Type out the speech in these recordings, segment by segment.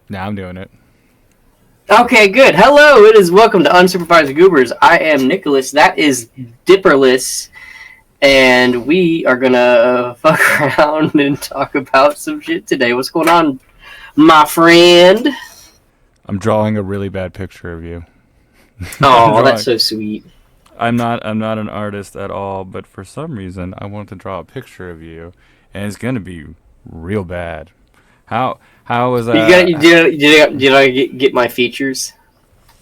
Now I'm doing it. Okay, good. Hello, it is welcome to Unsupervised Goobers. I am Nicholas. That is Dipperless, and we are gonna fuck around and talk about some shit today. What's going on, my friend? I'm drawing a really bad picture of you. I'm Oh, that's drawing. so sweet. I'm not an artist at all, but for some reason I want to draw a picture of you, and it's gonna be real bad. How was You got you did I get my features?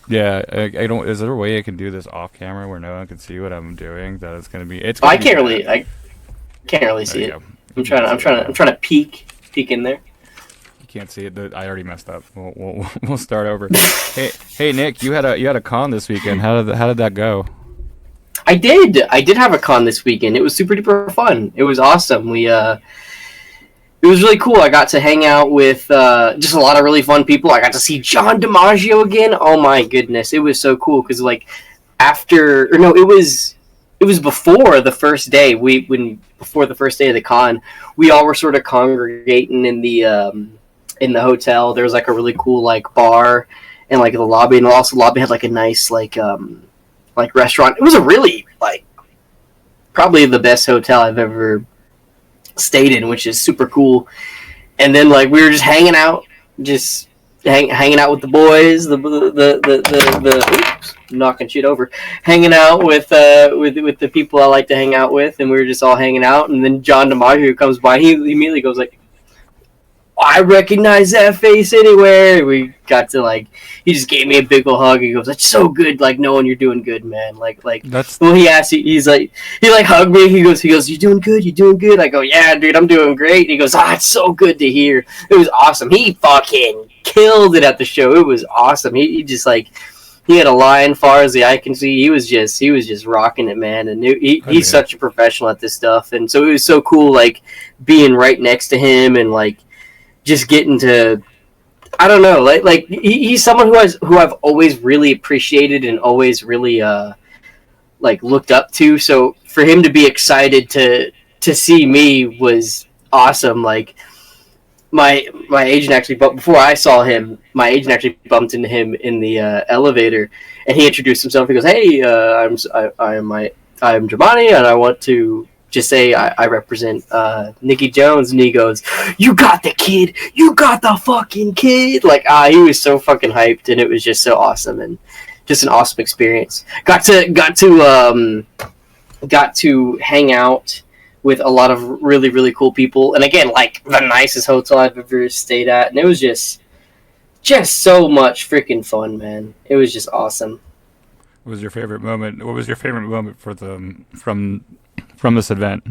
Yeah, I don't. Is there a way I can do this off camera where no one can see what I'm doing? That it's gonna be. It's Oh, gonna be bad. I can't really There see you it. go. You can't see it. I'm trying to peek in there. You can't see it. I already messed up. We'll start over. Hey Nick, you had a con this weekend. How did that go? I did have a con this weekend. It was super duper fun. It was awesome. It was really cool. I got to hang out with just a lot of really fun people. I got to see John DiMaggio again. Oh my goodness, it was so cool because like after or no, it was before the first day. Before the first day of the con, we all were sort of congregating in the hotel. There was like a really cool like bar and like the lobby, and also the lobby had like a nice like restaurant. It was a really like probably the best hotel I've ever stayed in, which is super cool. And then like we were just hanging out, just hanging out with the boys, the oops, knocking shit over, hanging out with the people I like to hang out with, and we were just all hanging out. And then John DiMaggio comes by, he immediately goes like, I recognize that face anywhere. We got to like, he just gave me a big ol' hug. He goes, "That's so good, like knowing you're doing good, man." Like That's well, he asked, he like hugged me. He goes, "You doing good? You doing good?" I go, "Yeah, dude, I'm doing great." He goes, "Ah, it's so good to hear." It was awesome. He fucking killed it at the show. It was awesome. He just like, he had a line far as the eye can see. He was just rocking it, man. And I he's mean, such a professional at this stuff. And so it was so cool, like being right next to him and like just getting to I don't know like he's someone who I've always really appreciated and always really like looked up to. So for him to be excited to see me was awesome. Like my agent actually, but before I saw him, my agent actually bumped into him in the elevator, and he introduced himself. He goes, "Hey, I'm Giovanni, and I want to just say I represent Nikki Jones." And he goes, "You got the kid, you got the fucking kid!" Like he was so fucking hyped, and it was just so awesome and just an awesome experience. Got to hang out with a lot of really really cool people, and again, like the nicest hotel I've ever stayed at, and it was just so much freaking fun, man. It was just awesome. what was your favorite moment? What was your favorite moment for the from this event?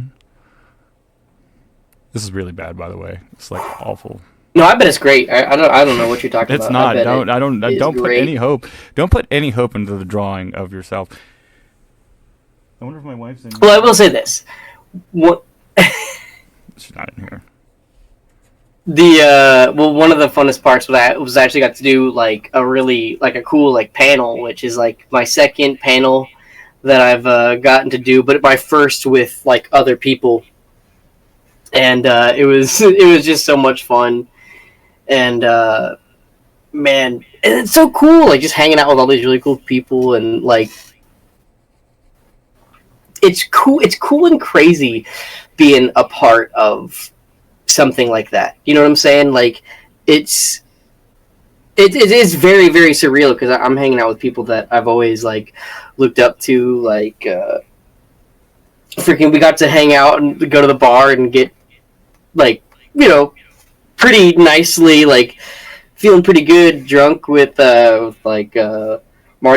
This is really bad, by the way. It's like awful. No, I bet it's great. I don't know what you're talking It's about. I not. bet it is Don't put any great. hope. Don't put any hope into the drawing of yourself. I wonder if my wife's in Well, I here. will say this: what She's not in here. one of the funnest parts was I actually got to do like a really like a cool like panel, which is like my second panel that I've gotten to do, but my first with like other people, and it was just so much fun, and man, and it's so cool like just hanging out with all these really cool people, and like it's cool and crazy being a part of something like that. You know what I'm saying? Like it's it is very very surreal because I'm hanging out with people that I've always like looked up to. Like freaking, we got to hang out and go to the bar and get like you know pretty nicely like feeling pretty good drunk with Marty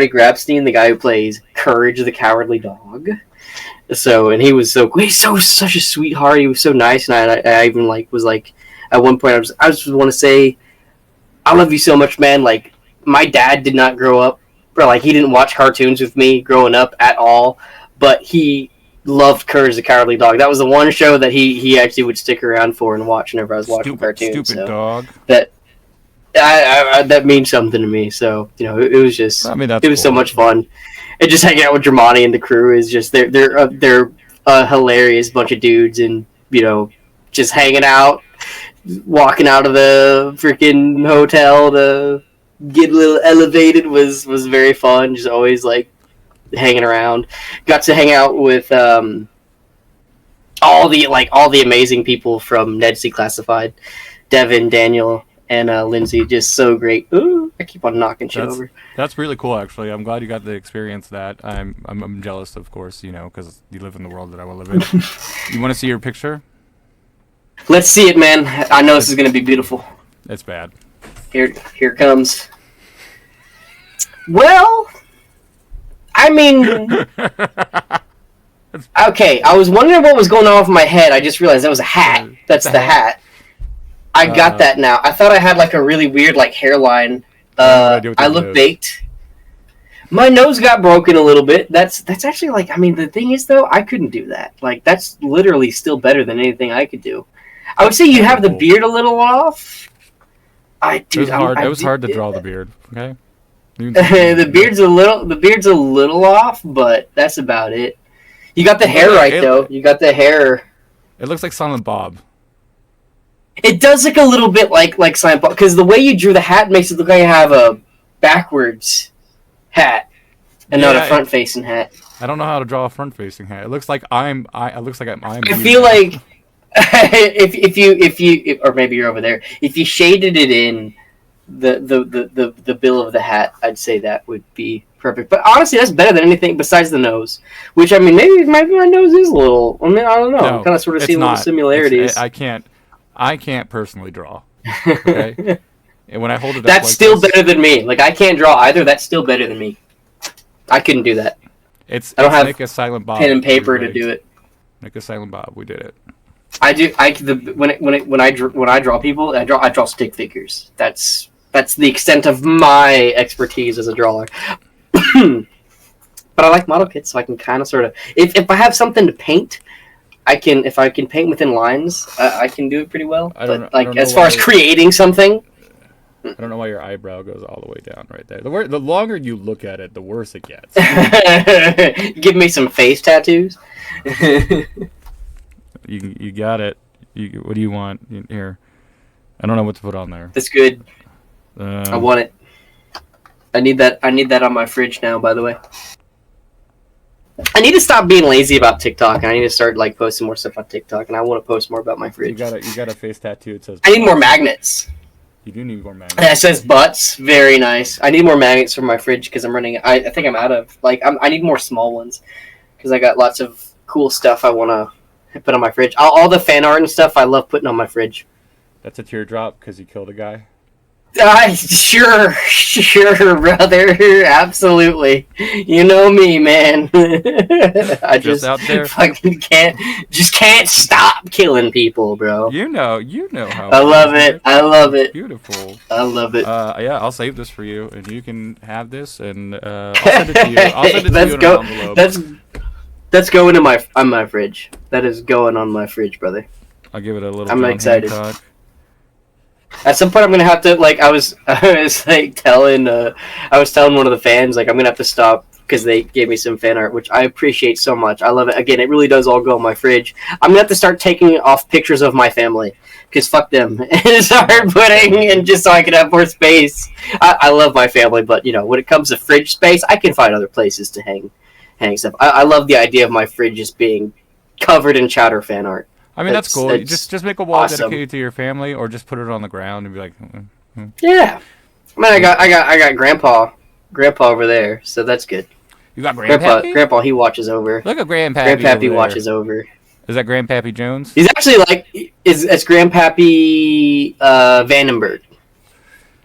Grabstein, the guy who plays Courage the Cowardly Dog. So and he was so he's so such a sweetheart. He was so nice, and I even like was like at one point I just want to say I love you so much, man. Like my dad did not grow up, or like he didn't watch cartoons with me growing up at all, but he loved Courage the Cowardly Dog. That was the one show that he actually would stick around for and watch whenever I was watching cartoons. Stupid So dog. that that means something to me. So you know, it was just I mean, that's it was so cool. much fun. And just hanging out with Dramani and the crew is just they're a hilarious bunch of dudes, and you know, just hanging out, walking out of the freaking hotel to get a little elevated was very fun. Just always like hanging around. Got to hang out with all the amazing people from Ned C Classified, Devin, Daniel, and Lindsay. Just so great. Ooh, I keep on knocking shit over. That's really cool, actually. I'm glad you got to experience that. I'm jealous, of course, because you live in the world that I will live in. You want to see your picture? Let's see it, man. I know this is gonna be beautiful. It's bad. Here it comes. Well, I mean, okay. I was wondering what was going on with my head. I just realized that was a hat. That's the hat. I got that now. I thought I had like a really weird like hairline. I look baked. My nose got broken a little bit. That's actually like, I mean, the thing is though, I couldn't do that. Like, that's literally still better than anything I could do. I would say you have the beard a little off. It was hard to draw the beard. Okay. the beard's a little off, but that's about it. You got the hair right though. You got the hair. It looks like Silent Bob. It does look a little bit like Silent Bob, because the way you drew the hat makes it look like you have a backwards hat and not a front-facing hat. I don't know how to draw a front-facing hat. It looks like I'm. I feel like if you or maybe you're over there. If you shaded it in the bill of the hat, I'd say that would be perfect. But honestly, that's better than anything besides the nose. Which, I mean, maybe my nose is a little. I mean, I don't know. No, I'm kind of sort of seeing little similarities. I can't personally draw. Okay. And when I hold it up, that's still better than me. Like, I can't draw either. That's still better than me. I couldn't do that. I don't have Nick a Silent Bob pen and paper to do it. Nick a Silent Bob. We did it. I do. When I draw people, I draw stick figures. That's the extent of my expertise as a drawer. But I like model kits, so I can kind of sort of, if I have something to paint, if I can paint within lines, I can do it pretty well. But as far as creating something, I don't know why your eyebrow goes all the way down right there. The longer you look at it, the worse it gets. Give me some face tattoos. You got it. What do you want here? I don't know what to put on there. That's good. I want it. I need that on my fridge now, by the way. I need to stop being lazy about TikTok, and I need to start like posting more stuff on TikTok, and I want to post more about my fridge. You got a face tattoo. It says. I need more magnets. You do need more magnets. It says butts. Very nice. I need more magnets for my fridge because I'm running. I think I'm out of I need more small ones because I got lots of cool stuff I want to put on my fridge. All the fan art and stuff I love putting on my fridge. That's a teardrop because you killed a guy. Sure, brother. Absolutely. You know me, man. I just out there. Fucking can't stop killing people, bro. You know how. I love it. Beautiful. I love it. Yeah, I'll save this for you, and you can have this, and I'll send it to you. I'll send it to you in an envelope. That's going on my fridge. That is going on my fridge, brother. I'll give it a little. I'm John excited. Hancock. At some point, I'm gonna have to I was telling one of the fans I'm gonna have to stop because they gave me some fan art, which I appreciate so much. I love it. Again, it really does all go on my fridge. I'm gonna have to start taking off pictures of my family because fuck them and start putting in just so I can have more space. I love my family, but when it comes to fridge space, I can find other places to hang stuff. I love the idea of my fridge just being covered in chowder fan art. I mean, that's cool. Just make a wall dedicated to your family, or just put it on the ground and be like. Yeah, I mean, I got grandpa over there, so that's good. You got Grandpappy? Grandpa, he watches over. Look at Grandpappy. Grandpappy watches over. Is that Grandpappy Jones? He's actually it's Grandpappy Vandenberg.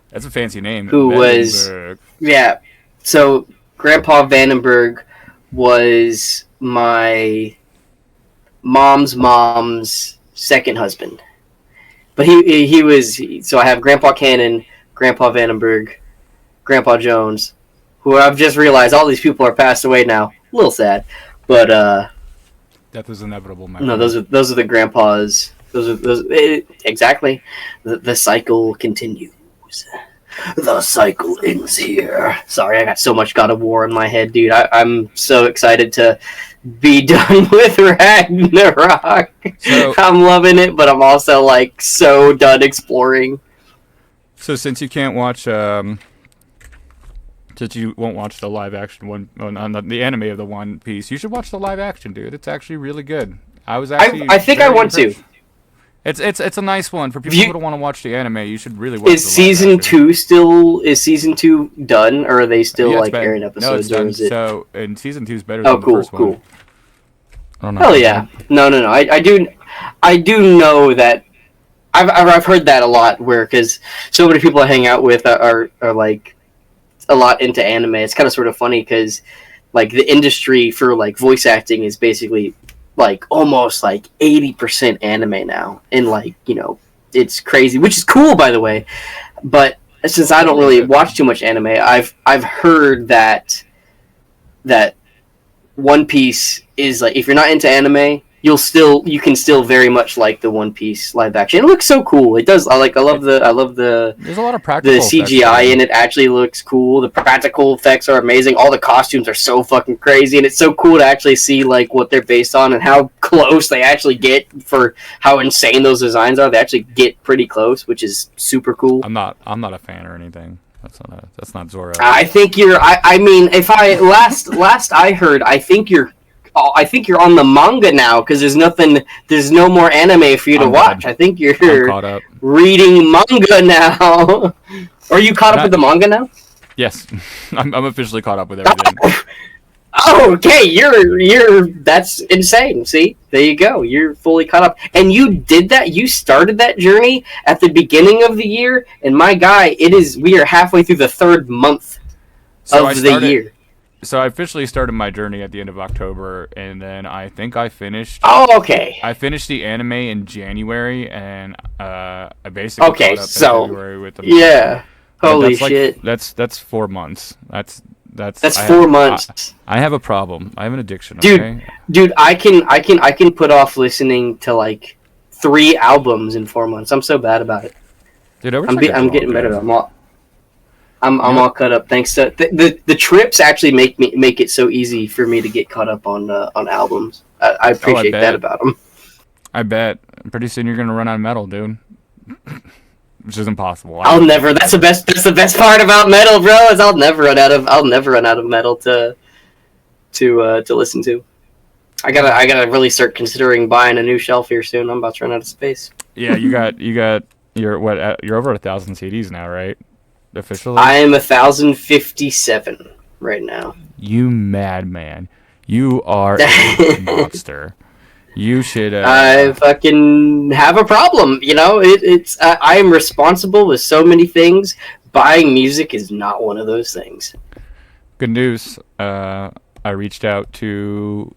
That's a fancy name. Who was so Grandpa Vandenberg was my mom's second husband, but he was so I have Grandpa Cannon, Grandpa Vandenberg, Grandpa Jones, who I've just realized all these people are passed away now. A little sad, but death is inevitable. No, those are the grandpas. Exactly. The cycle continues. The cycle ends here. Sorry, I got so much God of War in my head, dude. I'm so excited to be done with Ragnarok. So, I'm loving it, but I'm also like so done exploring. so since you can't watch, since you won't watch the live action one on the anime of the One Piece, you should watch the live action, dude. It's actually really good. I was actually. I think I very want impressed. to. It's a nice one for people You, who don't want to watch the anime. You should really watch is the live season action. two still? Is season two done, or are they still Yeah, it's like been airing no, it's episodes, or done. is it? So, and season 2 is better Oh, than the cool, first one. cool. I don't know. Hell yeah! No. I do know that. I've heard that a lot. Where because so many people I hang out with are like a lot into anime. It's kind of sort of funny because like the industry for like voice acting is basically like almost like 80% anime now, and like it's crazy, which is cool by the way. But since I don't really watch too much anime, I've heard that One Piece is like if you're not into anime, you can still very much like the One Piece live action. It looks so cool. It does. I love There's a lot of the practical effects CGI going. in it actually looks cool. The practical effects are amazing. All the costumes are so fucking crazy, and it's so cool to actually see like what they're based on and how close they actually get for how insane those designs are. They actually get pretty close, which is super cool. I'm not a fan or anything. That's not Zoro. I think you're. I mean, if I last I heard, I think you're on the manga now because there's no more anime for you to I'm watch. done. I think I'm you're caught up. reading manga now. Are you caught up with the manga now? Yes, I'm officially caught up with everything. Oh, okay. You're. That's insane. See, there you go. You're fully caught up, and you did that. You started that journey at the beginning of the year, and my guy, it is. We are halfway through the third month So of the year. So I officially started my journey at the end of October, and then I think I finished. Oh, okay. I finished the anime in January, and I basically Okay, caught up so in February with the yeah. But Holy that's like, shit. That's 4 months. That's That's I 4 have, months. I have a problem. I have an addiction. Dude, Okay. dude, I can put off listening to like 3 albums in 4 months. I'm so bad about it. Dude, I wish I could I'm draw, getting better. dude. I'm You know, all caught up thanks to the trips actually make it so easy for me to get caught up on albums. I appreciate that bet. about them. I bet pretty soon you're gonna run out of metal, dude. Which is impossible. I'll never. That's the best part about metal, bro. Is I'll never run out of metal to listen to. I gotta really start considering buying a new shelf here soon. I'm about to run out of space. Yeah, you're over 1,000 CDs now, right? Officially. I am 1,057 right now. You madman. You are a monster. You should. I fucking have a problem. It's I am responsible with so many things. Buying music is not one of those things. Good news. I reached out to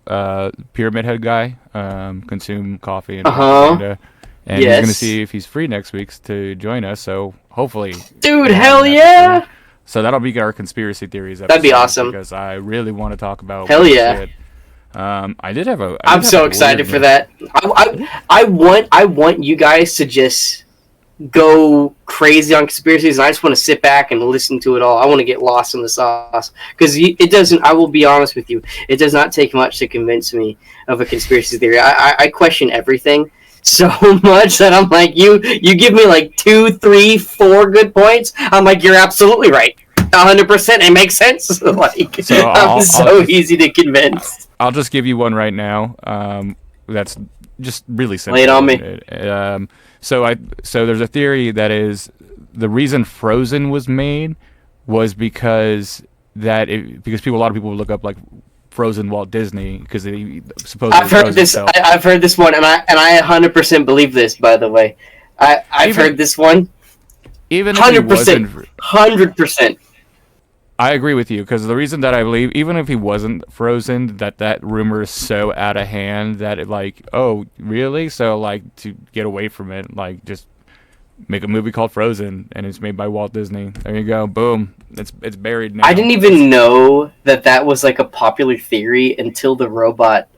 Pyramid Head guy, Consume Coffee and propaganda, and he's Yes. gonna see if he's free next week to join us. So hopefully, Dude, we'll have hell an yeah! episode. So that'll be our conspiracy theories episode. That'd be awesome. Because I really want to talk about. Hell weird yeah. shit. I did have a. I'm so excited for that. I want you guys to just go crazy on conspiracies, and I just want to sit back and listen to it all. I want to get lost in the sauce because it doesn't. I will be honest with you. It does not take much to convince me of a conspiracy theory. I question everything so much that I'm like, you give me like 2, 3, 4 good points. I'm like, you're absolutely right. 100%. It makes sense. Like, So I'm so easy to convince. I'll just give you one right now. That's just really simple. Lay it on me. So there's a theory that is the reason Frozen was made was because a lot of people would look up like Frozen Walt Disney because they supposedly I've heard froze this. himself. I've heard this one, and I 100% believe this. By the way, I've heard this one. Even if he 100%. wasn't, 100%. I agree with you because the reason that I believe, even if he wasn't frozen, that rumor is so out of hand that it like, oh, really? So like to get away from it, like just Make a movie called Frozen, and it's made by Walt Disney. There you go. Boom. It's buried now. I didn't even know that was like a popular theory until the robot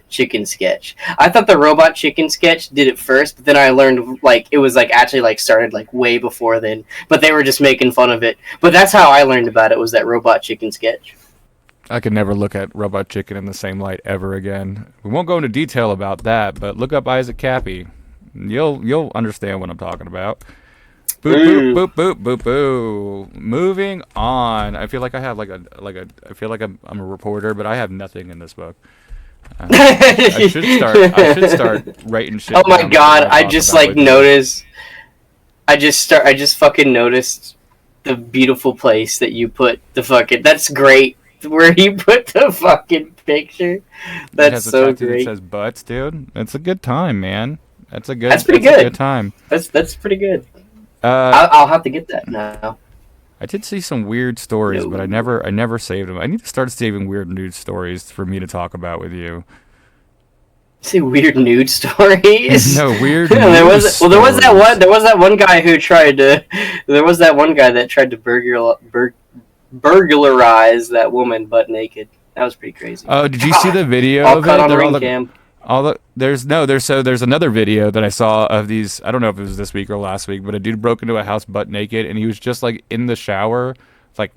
chicken sketch. I thought the robot chicken sketch did it first, but then I learned like it was like actually like started like way before then. But they were just making fun of it. But that's how I learned about it, was that robot chicken sketch. I could never look at Robot Chicken in the same light ever again. We won't go into detail about that, but look up Isaac Cappy. You'll understand what I'm talking about. Boop boop boop boop boop boo. Moving on. I feel like I have I feel like I'm a reporter, but I have nothing in this book. I should start writing shit. Oh my down god! that I talk just about like with you. noticed. I just fucking noticed the beautiful place that you put the fucking. That's great. Where you put the fucking picture. It That's has a so tattoo that great. says butts, dude. It's a good time, man. That's a That's pretty a good. good time. That's pretty good. Uh, I'll have to get that now. I did see some weird stories, but I No. never saved them. I need to start saving weird news stories for me to talk about with you. Say weird nude stories. No, weird there news was there was that stories. one guy who tried to there was that one guy that tried to burglarize that woman butt naked. That was pretty crazy. Oh, did you see the video All of caught it? on They're ring cam. there's another video that I saw of these. I don't know if it was this week or last week, but a dude broke into a house butt naked, and he was just like in the shower, like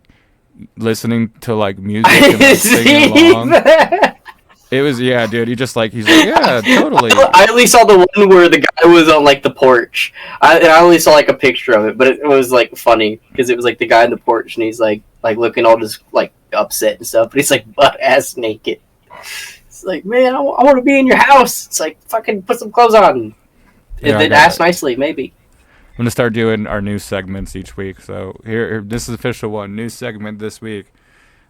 listening to like music and like singing See along. that? It was, yeah, dude. He's like yeah, totally. I only saw the one where the guy was on like the porch. I only saw like a picture of it, but it was like funny because it was like the guy on the porch and he's like looking all just like upset and stuff, but he's like butt ass naked. It's like, man, I want to be in your house. It's like, fucking put some clothes on Yeah, and I then got ask it. nicely, maybe. I'm gonna start doing our news segments each week. So this is official one news segment this week.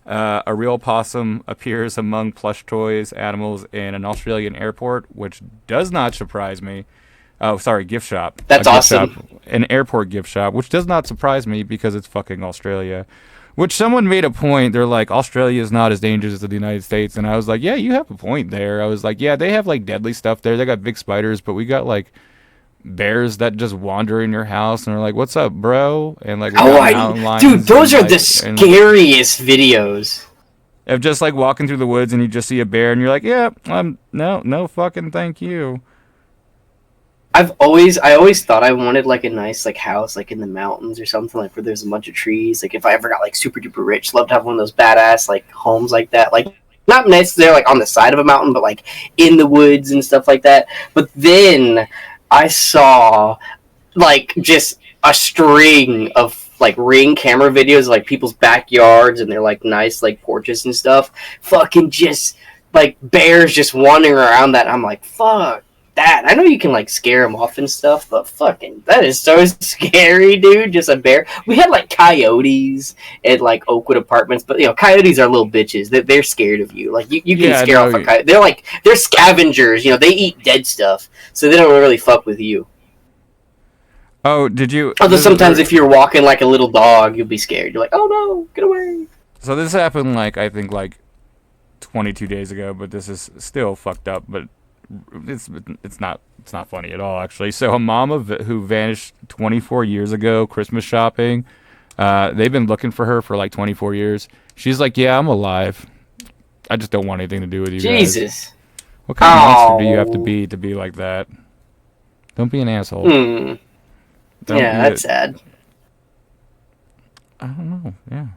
A real possum appears among plush toys animals in an Australian airport, which does not surprise me. Oh, sorry, gift shop. That's A gift awesome. shop, an airport gift shop, which does not surprise me because it's fucking Australia. Which someone made a point. They're like, Australia is not as dangerous as the United States, and I was like, yeah, you have a point there. I was like, yeah, they have like deadly stuff there. They got big spiders, but we got like bears that just wander in your house and are like, "What's up, bro?" And like we Oh, got mountain lions. dude, those and, are the like, and scariest videos. of just like walking through the woods and you just see a bear and you're like, "Yeah, no fucking thank you." I always thought I wanted like a nice like house like in the mountains or something, like where there's a bunch of trees. Like if I ever got like super duper rich, love to have one of those badass like homes like that. Like not necessarily like on the side of a mountain, but like in the woods and stuff like that. But then I saw like just a string of like Ring camera videos of, like people's backyards and their like nice like porches and stuff. Fucking just like bears just wandering around that. I'm like, fuck that. I know you can like scare them off and stuff, but fucking that is so scary, dude. Just a bear. We had like coyotes at like Oakwood Apartments, but you know coyotes are little bitches. They're scared of you. Like you can Yeah, scare no, off a coyote. They're scavengers. You know they eat dead stuff, so they don't really fuck with you. Oh, did you? Although sometimes if you're walking like a little dog, you'll be scared. You're like, oh no, get away. So this happened like I think like 22 days ago, but this is still fucked up. But it's not funny at all actually. So a mom who vanished 24 years ago, Christmas shopping. They've been looking for her for like 24 years. She's like, yeah, I'm alive. I just don't want anything to do with you guys. Jesus. What kind of monster do you have Oh. to be like that? Don't be an asshole. Hmm. Don't Yeah, be that's sad. I don't know. Yeah,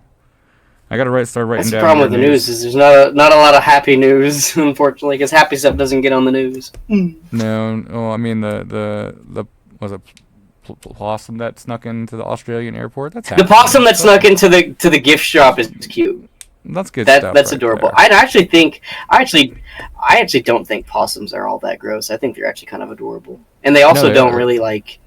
I gotta start writing That's the down. problem your with the news is there's not a lot of happy news, unfortunately, because happy stuff doesn't get on the news. No, oh, I mean the was it possum that snuck into the Australian airport? That's The happening. possum that snuck into the gift shop is cute. That's good That's stuff. Right adorable. there. I actually don't think possums are all that gross. I think they're actually kind of adorable, and they also they don't are. really like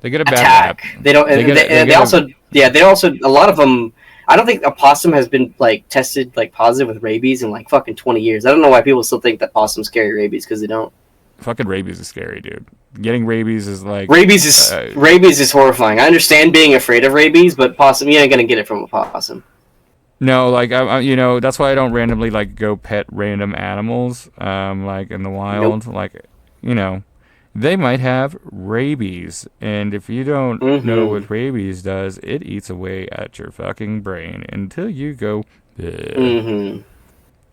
They get a bad attack. rap. They don't. They And get a- they, they and get they a- also they also a lot of them. I don't think a possum has been like tested like positive with rabies in like fucking 20 years. I don't know why people still think that possums carry rabies because they don't. Fucking rabies is scary, dude. Getting rabies is like Rabies is horrifying. I understand being afraid of rabies, but possum you ain't gonna get it from a possum. no, like that's why I don't randomly like go pet random animals, like in the wild, like they might have rabies. And if you don't know Mm-hmm. what rabies does, it eats away at your fucking brain until you go, "Ugh." Mm-hmm.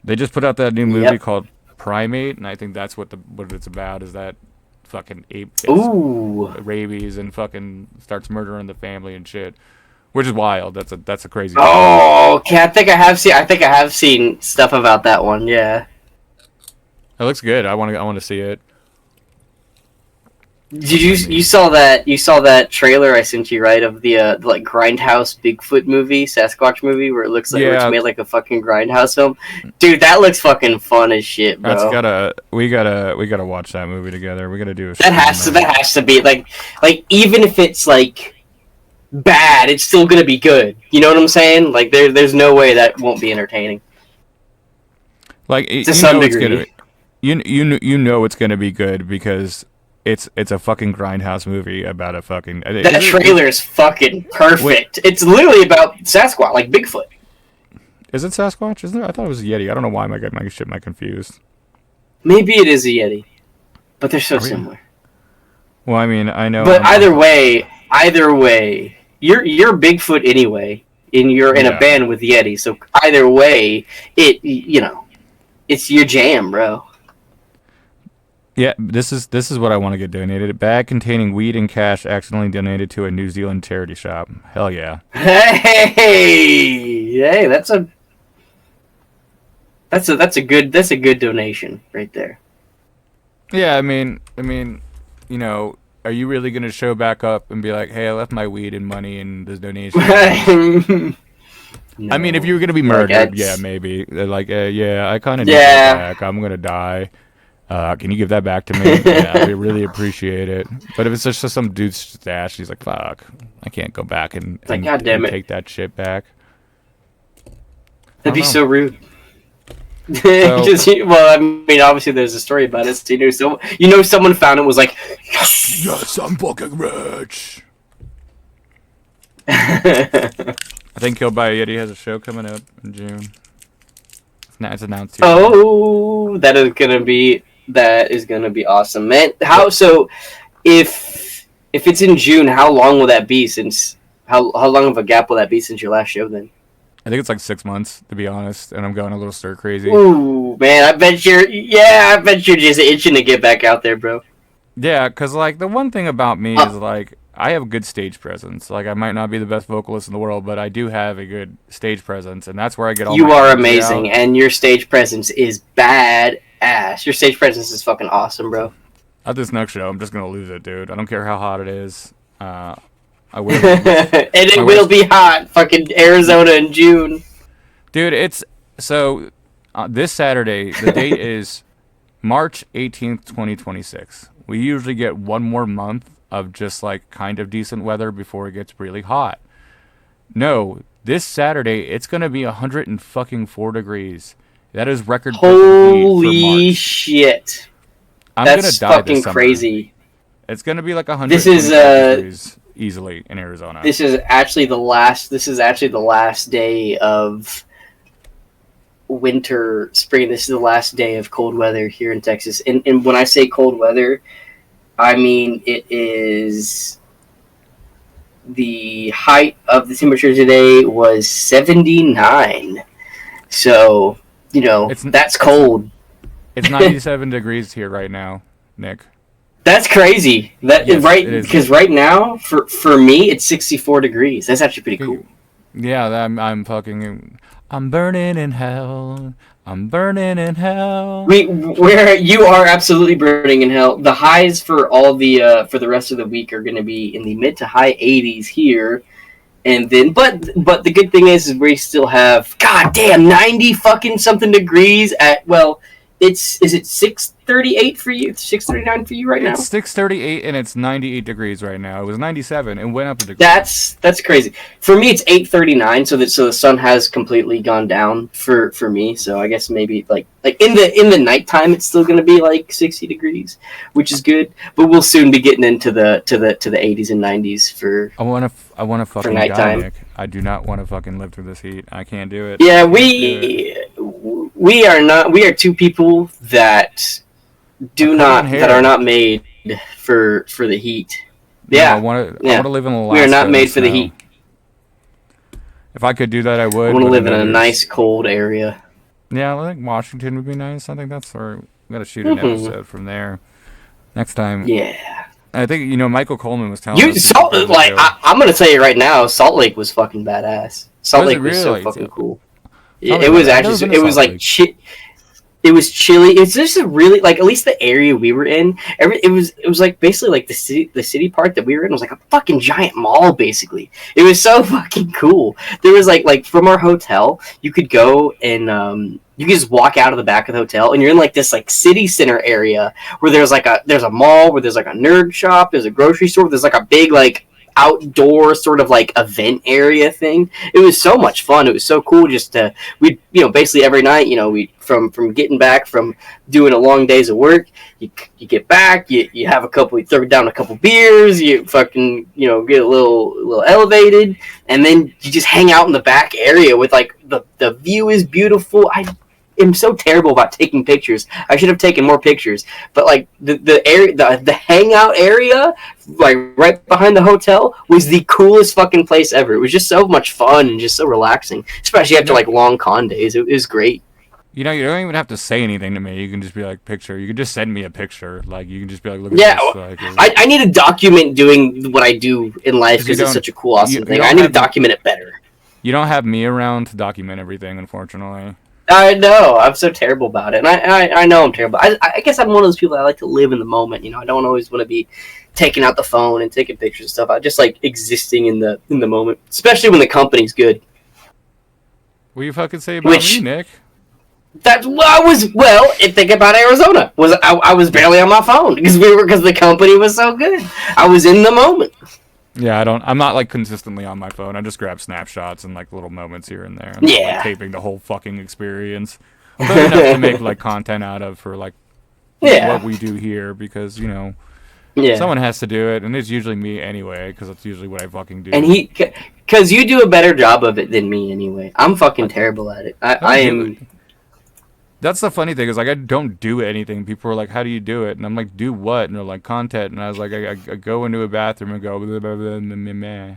They just put out that new movie Yep. called Primate, and I think that's what it's about is that fucking ape gets Ooh. rabies and fucking starts murdering the family and shit, which is wild. That's a crazy movie. Oh, okay. I think I have seen stuff about that one. Yeah. It looks good. I want to see it. Did you Primate. saw that trailer I sent you, right, of the like Grindhouse Bigfoot movie, Sasquatch movie, where it's Yeah, made like a fucking Grindhouse film? Dude, that looks fucking fun as shit, that's bro. gotta we gotta watch that movie together. We gotta do a That stream has to of it. that has to be like even if it's like bad, it's still gonna be good. You know what I'm saying? Like there's no way that won't be entertaining Like to you some know it's gonna degree. you know it's gonna be good because it's a fucking grindhouse movie about a fucking That trailer is fucking wait, perfect. It's literally about Sasquatch, like Bigfoot. is it Sasquatch? Isn't it? I thought it was Yeti. I don't know why I got my shit my confused. Maybe it is a Yeti, but they're so Are we? similar. Well, I mean, I know But I'm either way, you're Bigfoot anyway, and you're in a yeah. band with Yeti. So either way, it's your jam, bro. Yeah, this is what I want to get donated. A bag containing weed and cash accidentally donated to a New Zealand charity shop. Hell yeah. Hey, that's a good donation right there. Yeah, you know, are you really gonna show back up and be like, "Hey, I left my weed and money in this donation"? I mean, if you No, were gonna be like murdered, yeah, that's maybe. Like, yeah, I kind of need that yeah. back. I'm gonna die. Can you give that back to me? Yeah, we really appreciate it. But if it's just some dude's stash, he's like, "Fuck, I can't go back It's like, God damn and it, take that shit back." I that'd don't be know. so rude. So Just well, I mean, obviously there's a story about it. So someone found it and was like, yes. yes, I'm fucking rich. Oh, I think Killed by a Yeti has a show coming up in June. It's announced here now. that is gonna be awesome, man. How so? If it's in June, how long will that be? Since how long of a gap will that be since your last show? Then. I think it's like 6 months to be honest, and I'm going a little stir crazy. Ooh, man, I bet you're just itching to get back out there, bro. Yeah, cause like the one thing about me is like I have a good stage presence. Like I might not be the best vocalist in the world, but I do have a good stage presence, and that's where I get all You my are energy amazing, out. and your stage presence is bad ass. Your stage presence is fucking awesome, bro. At this next show, I'm just gonna lose it, dude. I don't care how hot it is. I will lose. And it My will worst, be hot, fucking Arizona in June. dude. It's so this Saturday. The date is March 18th, 2026. We usually get one more month of just like kind of decent weather before it gets really hot. No, this Saturday it's gonna be 104 degrees. That is record breaking heat for Holy March. shit. I'm gonna That's die this fucking summer. crazy. It's gonna be like This is 125 degrees easily in Arizona. this is actually the last day of winter spring. This is the last day of cold weather here in Texas. And when I say cold weather, I mean it is the height of the temperature today was 79. So, It's that's it's cold. it's 97 degrees here right now, Nick. That's crazy. That Yes, right it is. because right now for me it's 64 degrees. That's actually pretty cool. Yeah, I'm fucking. I'm burning in hell. I'm burning in hell. Where you are absolutely burning in hell. The highs for all for the rest of the week are going to be in the mid to high 80s here, and then but the good thing is we still have goddamn 90 fucking something degrees at is it 6:38 for you? 6:39 for you right It's now? 6:38 and it's 98 degrees right now. It was 97 and went up a degree. That's crazy. For me, it's 8:39, so the sun has completely gone down for me. So I guess maybe like in the nighttime, it's still gonna be like 60 degrees, which is good. But we'll soon be getting into the 80s and 90s I want to for fucking die, nighttime. Nick. I do not want to fucking live through this heat. I can't do it. I Yeah, can't do it. we are two people that Are covered in are hair. not made for the heat. No, Yeah, I want yeah. to live in Alaska. We are not in made the for the snow. heat. If I could do that, I I would. want to But live in then a there's nice cold area. yeah, I think Washington would be nice. I think that's where we got to shoot an Hmm. episode from there next time. Yeah. I think Michael Coleman was telling You us we should Salt go like to. I'm gonna tell you right now, Salt Lake was fucking badass. Salt Was it Lake was so really? fucking cool. Tell me It about was it. I've never been actually to it was Salt like Lake. it was chilly. It's just a really like at least the area we were in. It was like basically like the city part that we were in was like a fucking giant mall basically. It was so fucking cool. There was like from our hotel you could go and you could just walk out of the back of the hotel and you're in like this like city center area where there's a mall where there's like a nerd shop, there's a grocery store, there's like a big like outdoor sort of like event area thing. It was so much fun. It was so cool just to we basically every night we from getting back from doing a long days of work, you get back, you have a couple, you throw down a couple beers, you fucking get a little elevated, and then you just hang out in the back area with like the view is beautiful. I am so terrible about taking pictures. I should have taken more pictures. But like the area, the hangout area, like right behind the hotel, was the coolest fucking place ever. It was just so much fun and just so relaxing, especially after like long con days. It was great. You don't even have to say anything to me. You can just be like, picture. You can just send me a picture. Like, you can just be like, look at Yeah, this. Like, I need to document doing what I do in life 'cause you because it's don't- such a cool, awesome you thing. don't I need to have the- document it better. you don't have me around to document everything, unfortunately. I know. I'm so terrible about it. And I know I'm terrible. I guess I'm one of those people that I like to live in the moment. I don't always want to be taking out the phone and taking pictures and stuff. I just like existing in the moment, especially when the company's good. What do you fucking say about Which- me, Nick? That's what I was. Well, think about Arizona. I was barely on my phone because the company was so good. I was in the moment. Yeah, I'm not like consistently on my phone. I just grab snapshots and like little moments here and there. I'm not, Yeah. like, taping the whole fucking experience. But enough to make like content out of for like Yeah. what we do here because Yeah. someone has to do it, and it's usually me anyway because that's usually what I fucking do. And because you do a better job of it than me anyway. I'm fucking terrible at it. I am. That's the funny thing is like I don't do anything. People are like, "How do you do it?" And I'm like, "Do what?" And they're like, "Content." And I was like, "I go into a bathroom and go blah, blah, blah, meh, meh, meh."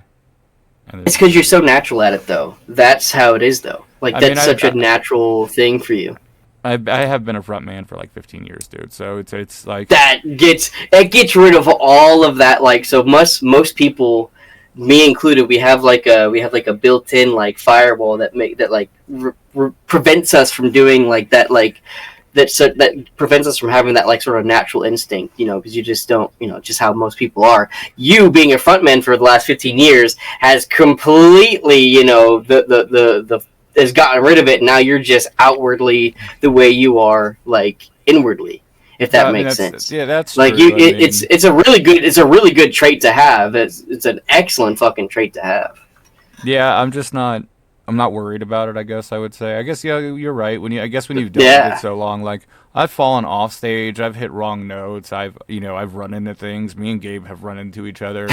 And It's because you're so natural at it, though. That's how it is, though. Like I that's mean, such a natural thing for you. I have been a front man for like 15 years, dude. So it's like That gets rid of all of that. Like so, most people, me included, we have like a built-in like firewall that prevents us from doing like that that prevents us from having that like sort of natural instinct, because you just don't, just how most people are. You being a frontman for the last 15 years has completely, the has gotten rid of it. And now you're just outwardly the way you are, like inwardly, if that makes sense. Yeah, that's like true. it's a really good trait to have. It's an excellent fucking trait to have. Yeah, I'm not worried about it, I guess I would say. I guess yeah, you're right. When you've done it so long, like I've fallen off stage, I've hit wrong notes, I've run into things. Me and Gabe have run into each other.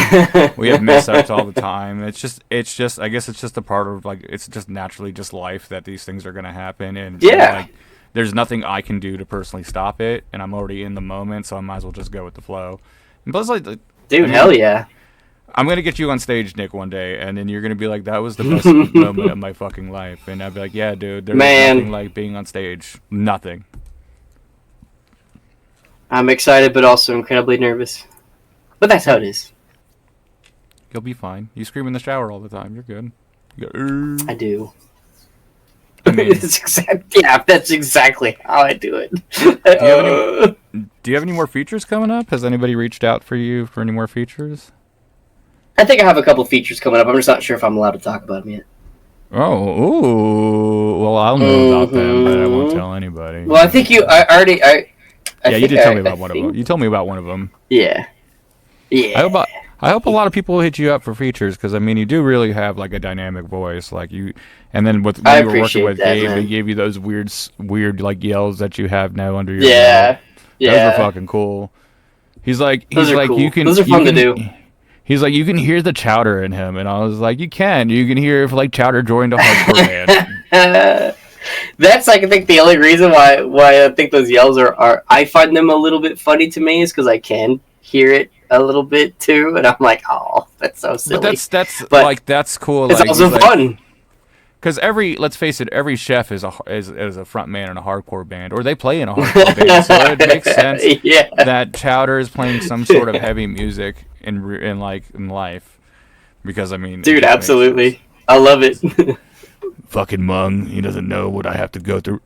We have mess ups all the time. It's just I guess it's just a part of like it's just naturally just life that these things are gonna happen and like there's nothing I can do to personally stop it, and I'm already in the moment, so I might as well just go with the flow. And plus, like, dude, hell yeah. I'm gonna get you on stage, Nick, one day, and then you're gonna be like, "That was the best moment of my fucking life," and I'd be like, "Yeah, dude, there's nothing like being on stage. Nothing." I'm excited, but also incredibly nervous. But that's how it is. You'll be fine. You scream in the shower all the time. You're good. You go, I do. I mean, that's exactly how I do it. do you have any more features coming up? Has anybody reached out for you for any more features? I think I have a couple features coming up. I'm just not sure if I'm allowed to talk about them yet. Oh, ooh. Well, I'll know about them, but I won't tell anybody. Well, I think you you did tell me about one of them. You told me about one of them. Yeah. Yeah. I hope a lot of people hit you up for features because I mean you do really have like a dynamic voice, like you. And then when you were working with Gabe, they gave you those weird like yells that you have now under your belt. Yeah. Those are fucking cool. He's like cool. Those are fun to do. He's like, you can hear the chowder in him, and I was like, you can hear if like chowder joined a hardcore band. That's like I think the only reason why I think those yells are I find them a little bit funny to me is because I can hear it a little bit too, and I'm like, oh, that's so silly. But that's But like that's cool. it's Like, also like, fun. because let's face it, every chef is a front man in a hardcore band, or they play in a hardcore band, so it makes sense Yeah. that Chowder is playing some sort of heavy music in life, because I mean, it Dude, just makes absolutely. sense. I love it. Fucking Mung, he doesn't know what I have to go through.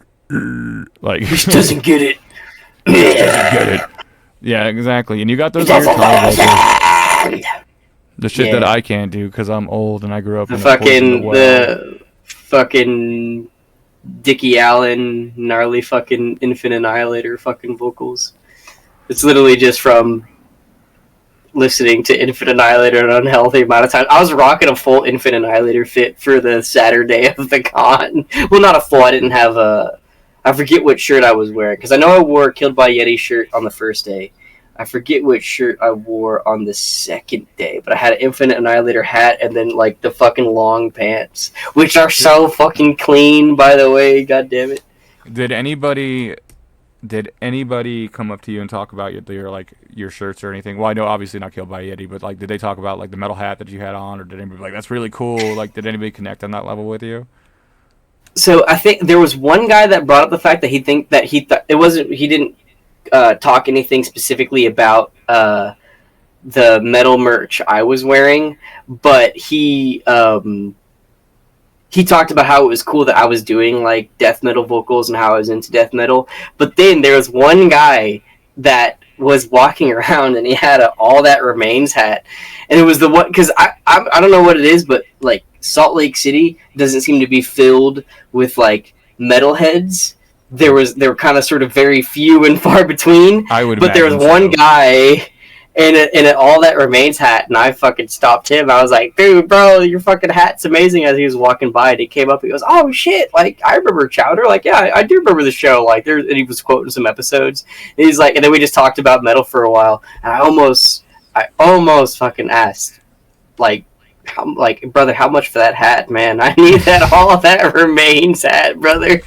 Like, He just doesn't get it. doesn't get it. Yeah, exactly. And you got those weird tone vocals, the shit that I can't do because I'm old and I grew up in The fucking Dickie Allen, gnarly fucking Infinite Annihilator fucking vocals. It's literally just from listening to Infinite Annihilator an unhealthy amount of time. I was rocking a full Infinite Annihilator fit for the Saturday of the con. Well, not a full. I didn't have a. I forget what shirt I was wearing because I know I wore a Killed by Yeti shirt on the first day. I forget which shirt I wore on the second day, but I had an Infinite Annihilator hat and then like the fucking long pants, which are so fucking clean, by the way. God damn it! Did anybody come up to you and talk about your shirts or anything? Well, I know obviously not Killed by Yeti, but like, did they talk about like the metal hat that you had on, or did anybody like that's really cool? Like, did anybody connect on that level with you? So I think there was one guy that brought up the fact that he thought it wasn't. He didn't talk anything specifically about the metal merch I was wearing, but he talked about how it was cool that I was doing like death metal vocals and how I was into death metal. But then there was one guy that was walking around and he had a All That Remains hat, and it was the one because I don't know what it is, but like Salt Lake City doesn't seem to be filled with like metalheads. They were kind of sort of very few and far between. But there was one guy in an All That Remains hat, and I fucking stopped him. I was like, dude, bro, your fucking hat's amazing. As he was walking by, and he came up, he goes, oh shit, like I remember Chowder, like yeah, I do remember the show, like there, and he was quoting some episodes. And he's like, and then we just talked about metal for a while, and I almost fucking asked, like, brother, how much for that hat, man? I need that All That Remains hat, brother.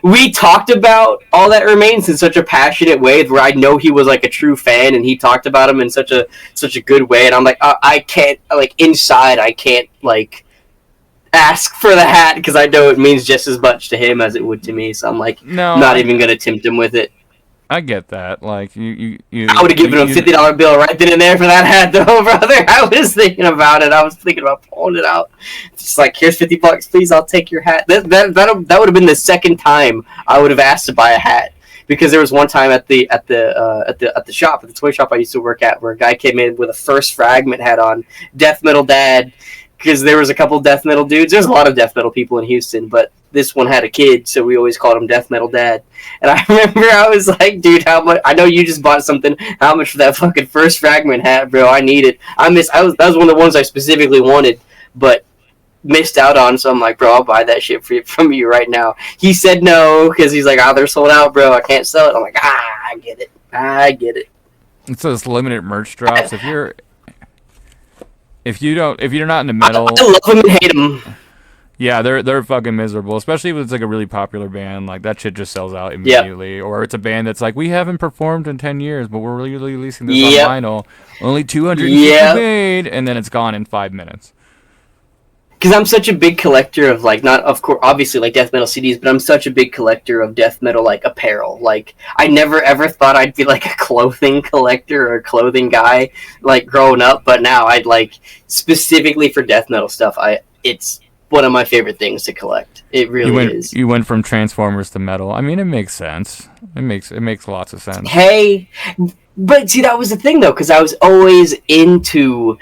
We talked about All That Remains in such a passionate way where I know he was like a true fan, and he talked about him in such a good way, and I'm like, I can't, like, inside I can't like ask for the hat because I know it means just as much to him as it would to me. So I'm like, not even gonna tempt him with it. I get that. Like you I would have given him a $50 bill right then and there for that hat, though, brother. I was thinking about it. I was thinking about pulling it out. Just like, here's $50, please. I'll take your hat. That would have been the second time I would have asked to buy a hat, because there was one time at the shop, at the toy shop I used to work at, where a guy came in with a First Fragment hat on, Death Metal Dad, because there was a couple death metal dudes. There's a lot of death metal people in Houston, but this one had a kid, so we always called him Death Metal Dad. And I remember I was like, dude, how much? I know you just bought something. How much for that fucking First Fragment hat, bro? I need it. That was one of the ones I specifically wanted, but missed out on. So I'm like, bro, I'll buy that shit from you right now. He said no because he's like, they're sold out, bro. I can't sell it. I'm like, I get it. It's those limited merch drops. If you're not into metal, I love them and hate them. Yeah, they're fucking miserable, especially if it's like a really popular band. Like, that shit just sells out immediately. Yep. Or it's a band that's like, we haven't performed in 10 years, but we're really releasing this on vinyl. Only 250 made, and then it's gone in 5 minutes. Because I'm such a big collector of, like, not, of course, obviously, like, death metal CDs, but I'm such a big collector of death metal, like, apparel. Like, I never ever thought I'd be, like, a clothing collector or a clothing guy, like, growing up, but now I'd, like, specifically for death metal stuff, it's one of my favorite things to collect. It really is. You went from Transformers to metal. I mean, it makes sense. It makes lots of sense. Hey, but see, that was the thing though, because I was always into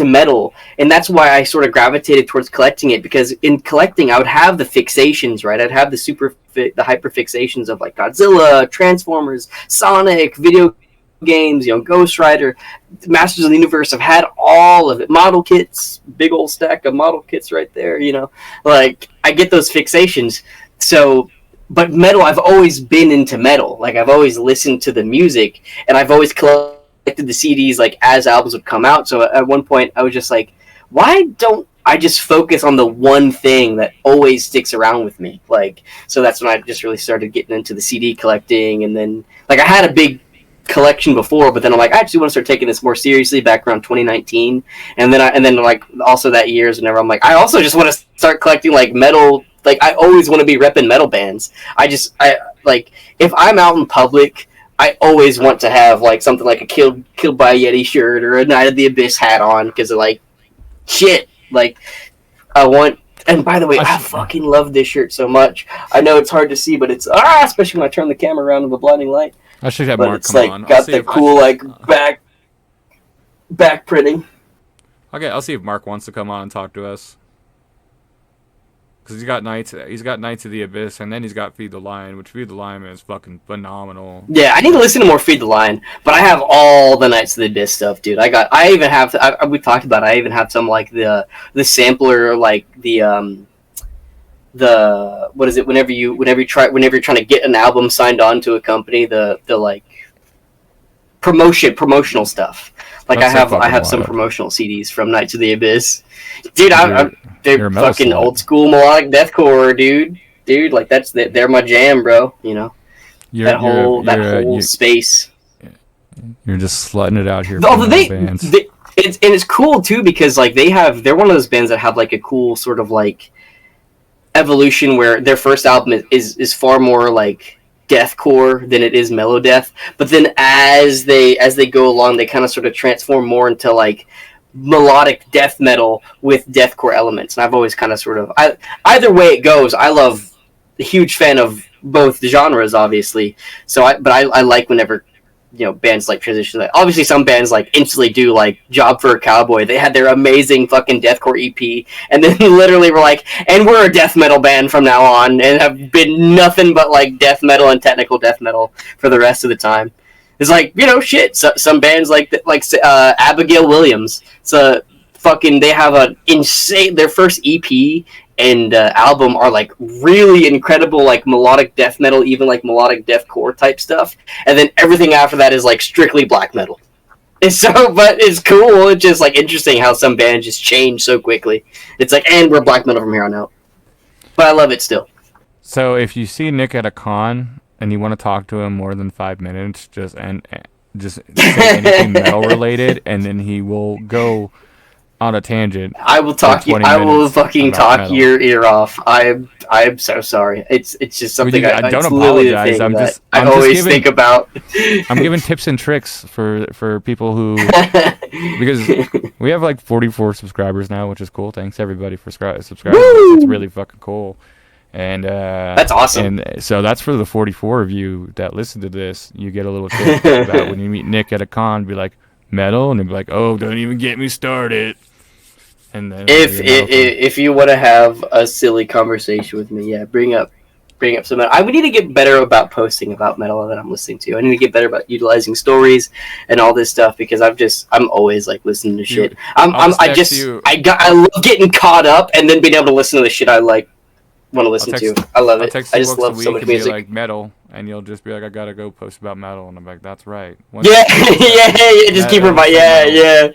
metal, and that's why I sort of gravitated towards collecting it. Because in collecting, I would have the fixations, right? I'd have the hyper fixations of like Godzilla, Transformers, Sonic, video games, Ghost Rider, Masters of the Universe. I've had all of it. Model kits, big old stack of model kits right there. Like, I get those fixations. So, but metal, I've always been into metal. Like, I've always listened to the music, and I've always collected the CDs like as albums would come out. So at one point, I was just like, why don't I just focus on the one thing that always sticks around with me? Like, so that's when I just really started getting into the CD collecting, and then like I had a big collection before, but then I'm like, I actually want to start taking this more seriously back around 2019, and then like also that year is whenever I'm like, I also just want to start collecting like metal. Like I always want to be repping metal bands. I like if I'm out in public, I always want to have like something like a Killed by a Yeti shirt or a Night of the Abyss hat on because of like shit. Like I want. And by the way, I fucking love this shirt so much. I know it's hard to see, but it's especially when I turn the camera around in the blinding light. I should have but Mark it's come like on. got the cool like back printing. Okay, I'll see if Mark wants to come on and talk to us. Because he's got Knights of the Abyss, and then he's got Feed the Lion, which Feed the Lion is fucking phenomenal. Yeah, I need to listen to more Feed the Lion, but I have all the Knights of the Abyss stuff, dude. I even have we talked about it, I even have some like the sampler, like the what is it? Whenever you're trying to get an album signed on to a company, the like promotional stuff. Like I have some promotional CDs from Knights of the Abyss, dude. They're fucking old school melodic deathcore, dude. Like they're my jam, bro. You know, that whole space. You're just slutting it out here. It's cool too because like they're one of those bands that have like a cool sort of like evolution where their first album is far more like deathcore than it is mellow death, but then as they go along, they kind of sort of transform more into like melodic death metal with deathcore elements. And I've always kind of sort of either way it goes, I love a huge fan of both genres, obviously. So I like whenever bands like transition. Like, obviously, some bands like instantly do like Job for a Cowboy. They had their amazing fucking deathcore EP, and then literally were like, and we're a death metal band from now on, and have been nothing but like death metal and technical death metal for the rest of the time. It's like shit. So, some bands like Abigail Williams. So fucking they have a insane. Their first EP and album are like really incredible, like melodic death metal, even like melodic deathcore type stuff, and then everything after that is like strictly black metal. But it's cool. It's just like interesting how some bands just change so quickly. It's like, and we're black metal from here on out. But I love it still. So if you see Nick at a con and you want to talk to him more than 5 minutes, just say anything metal related, and then he will go on a tangent. I will talk you. I will fucking talk metal. Your ear off. I'm so sorry. It's just something I don't apologize. I always think about. I'm giving tips and tricks for people who because we have like 44 subscribers now, which is cool. Thanks everybody for subscribing. It's really fucking cool. And that's awesome. And so that's for the 44 of you that listen to this. You get a little tip about when you meet Nick at a con. Be like metal, and he'll be like, "Oh, don't even get me started." And then if you want to have a silly conversation with me, yeah, bring up some metal. I would need to get better about posting about metal that I'm listening to. I need to get better about utilizing stories and all this stuff because I'm always like listening to shit. I love getting caught up and then being able to listen to the shit I like want to listen to. I love it. I just love so much music. Like metal, and you'll just be like, I gotta go post about metal, and I'm like, that's right. Yeah. Just keep reminding.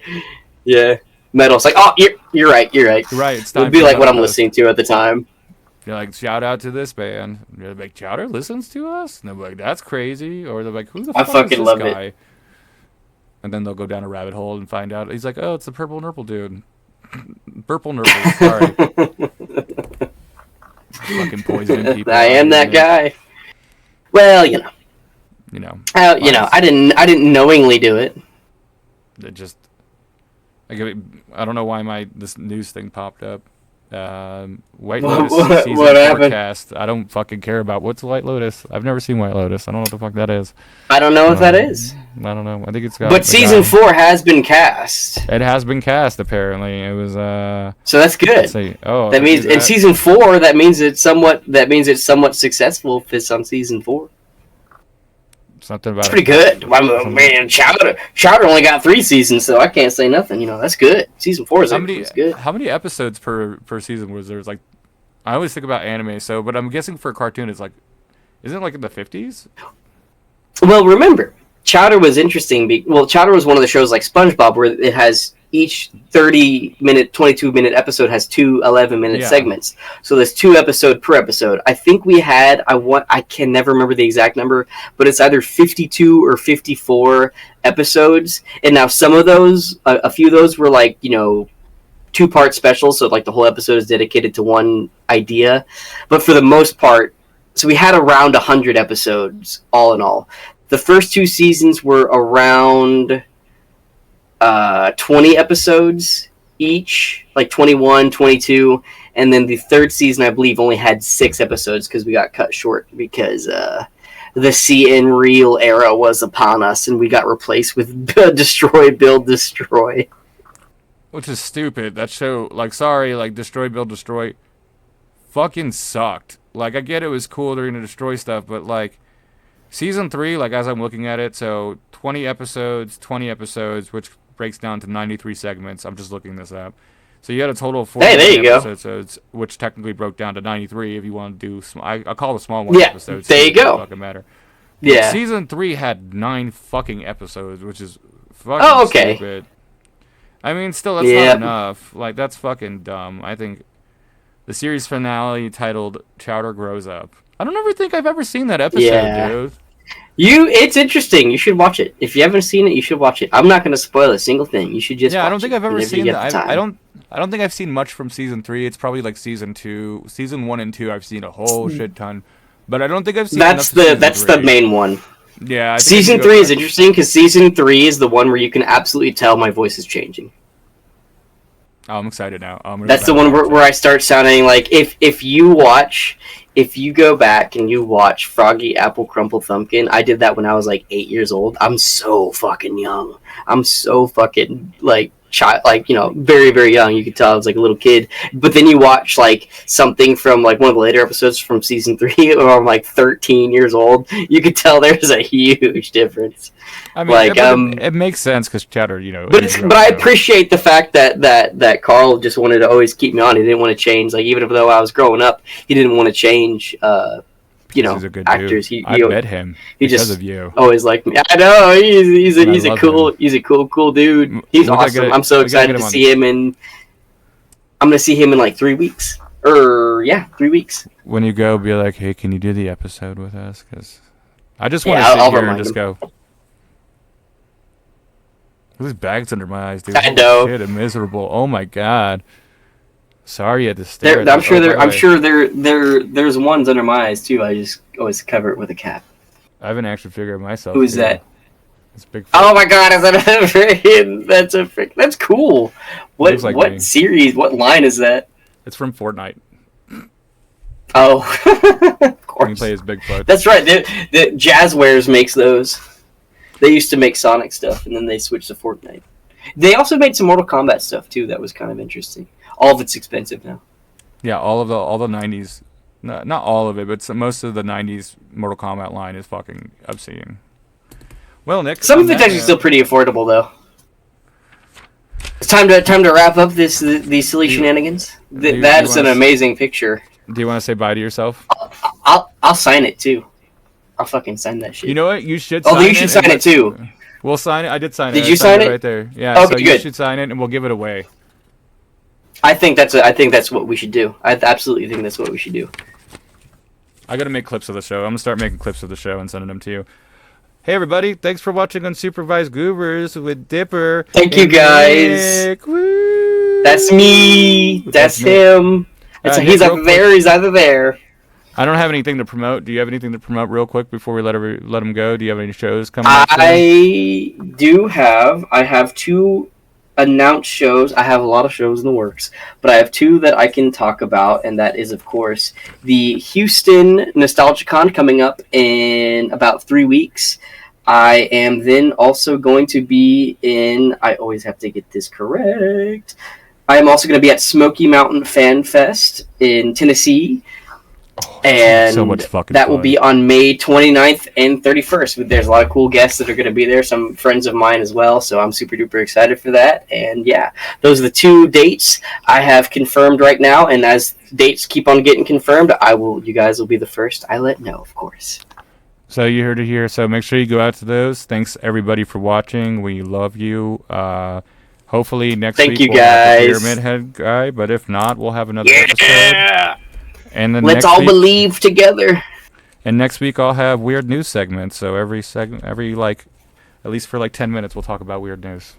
Yeah. Metal. It's like, oh, you're right. You're right. It's time. It'd be like what I'm listening to at the time. You're like, shout out to this band. You're like, Chowder listens to us, and they're like, that's crazy. Or they're like, who the fuck is this love guy? It. And then they'll go down a rabbit hole and find out. He's like, oh, it's the Purple Nurple dude. Purple Nurple. Sorry. Fucking poisoning people. I am that guy. Well, I didn't knowingly do it. It just, I don't know why this news thing popped up. White Lotus season forecast. I don't fucking care about what's White Lotus. I've never seen White Lotus. I don't know what the fuck that is. I don't know what that is. I don't know. I think it's got. But season 4 has been cast. It has been cast apparently. It was So that's good. That means in season 4 that means it's somewhat successful if it's on season 4. Something about it's pretty good. Man, Chowder only got 3 seasons, so I can't say nothing. That's good. Season 4 is good. How many episodes per season was there? Like, I always think about anime, but I'm guessing for a cartoon, it's like, isn't it like in the 50s? Well, remember, Chowder was interesting. Chowder was one of the shows like SpongeBob where it has each 30-minute, 22-minute episode has two 11-minute segments. So there's 2 episodes per episode. I think we had, I can never remember the exact number, but it's either 52 or 54 episodes. And now some of those, a few of those were like, 2-part specials. So like the whole episode is dedicated to one idea. But for the most part, so we had around 100 episodes all in all. The first 2 seasons were around 20 episodes each, like 21, 22, and then the 3rd season I believe only had 6 episodes because we got cut short because the CN Real era was upon us and we got replaced with Destroy, Build, Destroy. Which is stupid. That show, sorry, Destroy, Build, Destroy fucking sucked. I get it was cool they're gonna destroy stuff, but season 3, as I'm looking at it, so 20 episodes, which breaks down to 93 segments. I'm just looking this up. So you had a total of 40 episodes, which technically broke down to 93 if you want to do I call the small one episodes. There you go. Fucking matter. Yeah. Season 3 had 9 fucking episodes, which is fucking stupid. I mean, still, that's not enough. That's fucking dumb. I think the series finale titled Chowder Grows Up. I don't ever think I've ever seen that episode, dude. It's interesting. You should watch it. If you haven't seen it, you should watch it. I'm not going to spoil a single thing. You should just watch it. I don't think I've ever seen that. I don't think I've seen much from season 3. It's probably season 2. Season 1 and 2 I've seen a whole shit ton. But I don't think I've seen that's the main one. Yeah. Season 3 is interesting because season 3 is the one where you can absolutely tell my voice is changing. Oh, I'm excited now. That's the one where I start sounding like if you go back and you watch Froggy Apple Crumple Thumpkin, I did that when I was 8 years old. I'm so fucking young. I'm so fucking child, very, very young. You could tell I was a little kid. But then you watch something from one of the later episodes from season 3 where I'm 13 years old. You could tell there's a huge difference. I mean, it makes sense because Chowder, But I appreciate the fact that Carl just wanted to always keep me on. He didn't want to change. Even though I was growing up, he didn't want to change. He's a good actors. I met him because of you. Always liked me. I know he's a cool dude. He's awesome. I'm so excited to see him I'm gonna see him in 3 weeks. 3 weeks. When you go, be like, hey, can you do the episode with us? Because I just want to sit here and just go. These bags under my eyes, dude. I know. Shit, I'm miserable. Oh my god. Sorry, you had to stare. I'm sure there's ones under my eyes too. I just always cover it with a cap. I haven't actually figured it myself. Who's that? It's Bigfoot. Oh my god! Is that a freaking? That's cool. What series? What line is that? It's from Fortnite. Oh, of course. You can play as Bigfoot. That's right. The Jazzwares makes those. They used to make Sonic stuff, and then they switched to Fortnite. They also made some Mortal Kombat stuff too. That was kind of interesting. All of it's expensive now. Yeah, all the 90s, not all of it, but most of the 90s Mortal Kombat line is fucking obscene. Well, Nick, some of it's actually still pretty affordable though. It's time to wrap up these silly shenanigans. That's an amazing picture. Do you want to say bye to yourself? I'll sign it too. I'll fucking sign that shit. You know what? You should. You should sign it too. We'll sign it. I did sign it. Did you sign it right there? Yeah. Okay, so you should sign it, and we'll give it away. I think that's what we should do. I absolutely think that's what we should do. I gotta make clips of the show. I'm gonna start making clips of the show and sending them to you. Hey everybody, thanks for watching Unsupervised Goobers with Dipper. Thank you guys. Woo! That's me. That's him. He's either there. I don't have anything to promote. Do you have anything to promote real quick before we let him go? Do you have any shows coming up? I have 2 announced shows. I have a lot of shows in the works, but I have 2 that I can talk about, and that is, of course, the Houston NostalgiaCon coming up in about 3 weeks. I am then also going to be in... I always have to get this correct. I am also going to be at Smoky Mountain Fan Fest in Tennessee. And so much fucking that will be on May 29th and 31st. There's a lot of cool guests that are going to be there, some friends of mine as well, so I'm super duper excited for that. And yeah, those are the 2 dates I have confirmed right now, and as dates keep on getting confirmed, you guys will be the first I let know, of course. So you heard it here, so make sure you go out to those. Thanks everybody for watching. We love you. Hopefully next Thank week you, we'll have the guys. Pyramid Head guy, but if not, we'll have another episode. Yeah. And then Let's next all week, believe together. and next week I'll have weird news segments. So every segment, at least for like 10 minutes, we'll talk about weird news.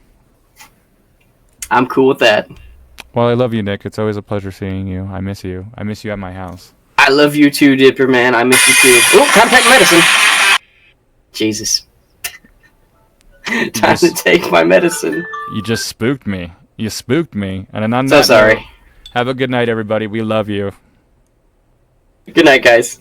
I'm cool with that. Well, I love you, Nick. It's always a pleasure seeing you. I miss you. I miss you at my house. I love you too, Dipper man. I miss you too. Oh, time to take medicine. Jesus. Time to take my medicine. You just spooked me. You spooked me. And on So that sorry. note, have a good night, everybody. We love you. Good night, guys.